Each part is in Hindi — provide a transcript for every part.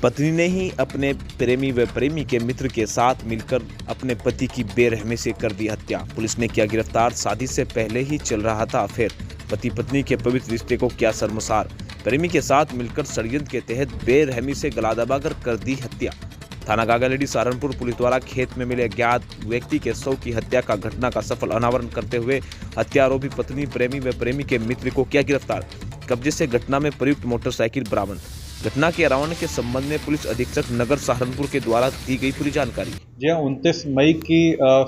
पत्नी ने ही अपने प्रेमी व प्रेमी के मित्र के साथ मिलकर अपने पति की बेरहमी से कर दी हत्या। पुलिस ने किया गिरफ्तार। शादी से पहले ही चल रहा था अफेयर। पति पत्नी के पवित्र रिश्ते को किया शर्मसार। प्रेमी के साथ मिलकर षड्यंत्र के तहत बेरहमी से गला दबाकर कर दी हत्या। थाना गागालेडी सहारनपुर पुलिस द्वारा खेत में मिले अज्ञात व्यक्ति के शव की हत्या का घटना का सफल अनावरण करते हुए हत्या आरोपी पत्नी प्रेमी व प्रेमी के मित्र को किया गिरफ्तार। कब्जे से घटना में प्रयुक्त मोटरसाइकिल बरामद। घटना के अनावरण के संबंध में पुलिस अधीक्षक नगर सहारनपुर के द्वारा दी गई पूरी जानकारी। जी हाँ, 29 मई की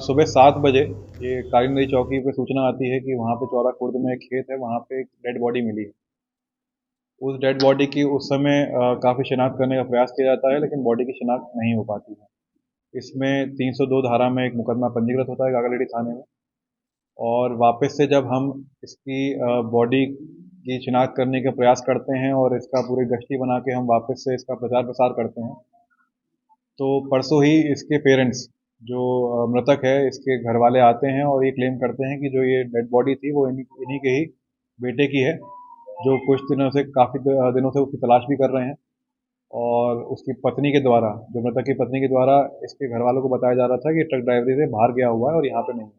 सुबह 7 बजे ये काली नदी चौकी पे सूचना आती है कि वहाँ पे चौरा खुर्द में एक खेत है, वहाँ पे एक डेड बॉडी मिली है। उस डेड बॉडी की उस समय काफ़ी शिनाख्त करने का प्रयास किया जाता है, लेकिन बॉडी की शिनाख्त नहीं हो पाती है। इसमें 302 धारा में एक मुकदमा पंजीकृत होता है गागालेडी थाने में, और वापस से जब हम इसकी बॉडी की शिनाख्त करने का प्रयास करते हैं और इसका पूरी गश्ती बना के हम वापस से इसका प्रचार प्रसार करते हैं, तो परसों ही इसके पेरेंट्स जो मृतक है इसके घर वाले आते हैं और ये क्लेम करते हैं कि जो ये डेड बॉडी थी वो इन्हीं के ही बेटे की है, जो कुछ दिनों से काफ़ी दिनों से उसकी तलाश भी कर रहे हैं। और उसकी पत्नी के द्वारा, जो मृतक की पत्नी के द्वारा इसके घर वालों को बताया जा रहा था कि ट्रक ड्राइवरी से बाहर गया हुआ है और यहाँ पे नहीं है।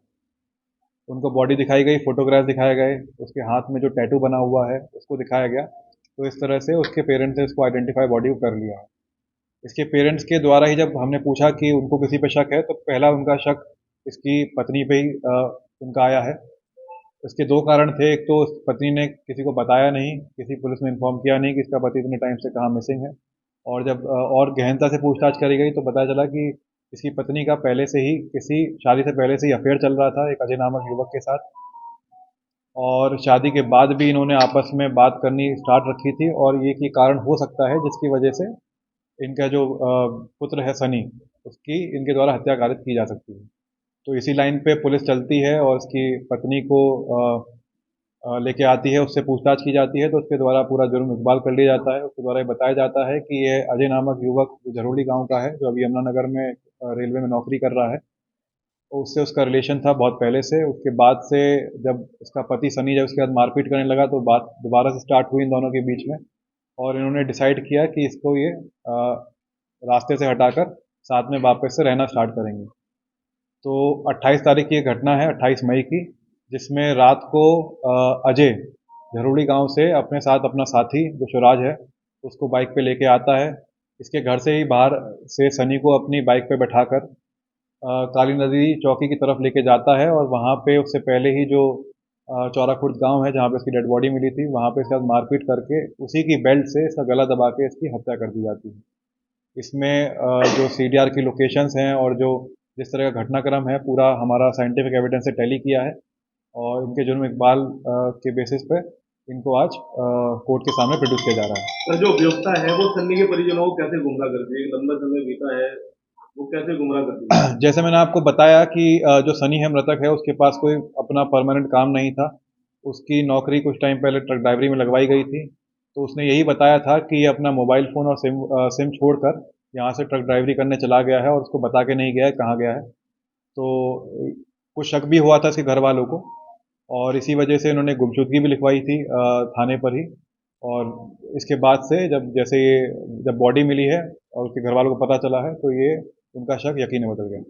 उनको बॉडी दिखाई गई, फोटोग्राफ दिखाए गए, उसके हाथ में जो टैटू बना हुआ है उसको दिखाया गया। तो इस तरह से उसके पेरेंट्स ने इसको आइडेंटिफाई बॉडी को कर लिया। इसके पेरेंट्स के द्वारा ही जब हमने पूछा कि उनको किसी पे शक है, तो पहला उनका शक इसकी पत्नी पे ही उनका आया है। इसके दो कारण थे। एक तो पत्नी ने किसी को बताया नहीं, किसी पुलिस में इन्फॉर्म किया नहीं कि इसका पति इतने टाइम से कहाँ मिसिंग है। और जब और गहनता से पूछताछ करी गई तो पता चला कि इसकी पत्नी का पहले से ही किसी शादी से पहले से ही अफेयर चल रहा था एक अजय नामक युवक के साथ, और शादी के बाद भी इन्होंने आपस में बात करनी स्टार्ट रखी थी। और ये कारण हो सकता है जिसकी वजह से इनका जो पुत्र है सनी, उसकी इनके द्वारा हत्या कारित की जा सकती है। तो इसी लाइन पे पुलिस चलती है और उसकी पत्नी को लेके आती है, उससे पूछताछ की जाती है। तो उसके द्वारा पूरा जुर्म इकबाल कर लिया जाता है। उसके द्वारा ये बताया जाता है कि ये अजय नामक युवक जो झरोली गांव का है, जो अभी यमुनानगर में रेलवे में नौकरी कर रहा है, तो उससे उसका रिलेशन था बहुत पहले से। उसके बाद से जब इसका पति सनी जब उसके बाद मारपीट करने लगा तो बात दोबारा से स्टार्ट हुई इन दोनों के बीच में, और इन्होंने डिसाइड किया कि इसको ये रास्ते से हटाकर साथ में वापस से रहना स्टार्ट करेंगे। तो 28 तारीख की ये घटना है, 28 मई की, जिसमें रात को अजय झरोड़ी गांव से अपने साथ अपना साथी जो शिवराज है उसको बाइक पे लेके आता है। इसके घर से ही बाहर से सनी को अपनी बाइक पे बैठाकर काली नदी चौकी की तरफ लेके जाता है, और वहाँ पे उससे पहले ही जो चौरा खुर्द गाँव है जहाँ पे इसकी डेड बॉडी मिली थी, वहाँ पे इसके साथ मारपीट करके उसी की बेल्ट से इसका गला दबा के इसकी हत्या कर दी जाती है। इसमें जो सीडीआर की लोकेशंस हैं और जो जिस तरह का घटनाक्रम है, पूरा हमारा साइंटिफिक एविडेंस से टैली किया है, और इनके जुर्म इकबाल के बेसिस पे इनको आज कोर्ट के सामने प्रोड्यूस किया जा रहा है। सर, जो अभियुक्ता है वो सन्नी के परिजनों को कैसे गुमराह करती है? लंबा समय बीता है, वो कैसे गुमराह करती है? जैसे मैंने आपको बताया कि जो सनी है मृतक है, उसके पास कोई अपना परमानेंट काम नहीं था। उसकी नौकरी कुछ टाइम पहले ट्रक ड्राइवरी में लगवाई गई थी। तो उसने यही बताया था कि ये अपना मोबाइल फ़ोन और सिम छोड़कर यहाँ से ट्रक ड्राइवरी करने चला गया है, और उसको बता के नहीं गया है कहाँ गया है। तो कुछ शक भी हुआ था इसके घर वालों को, और इसी वजह से इन्होंने गुमशुदगी भी लिखवाई थी थाने पर ही। और इसके बाद से जब बॉडी मिली है और उसके घर वालों को पता चला है, तो ये उनका शक यकीन में बदल गया।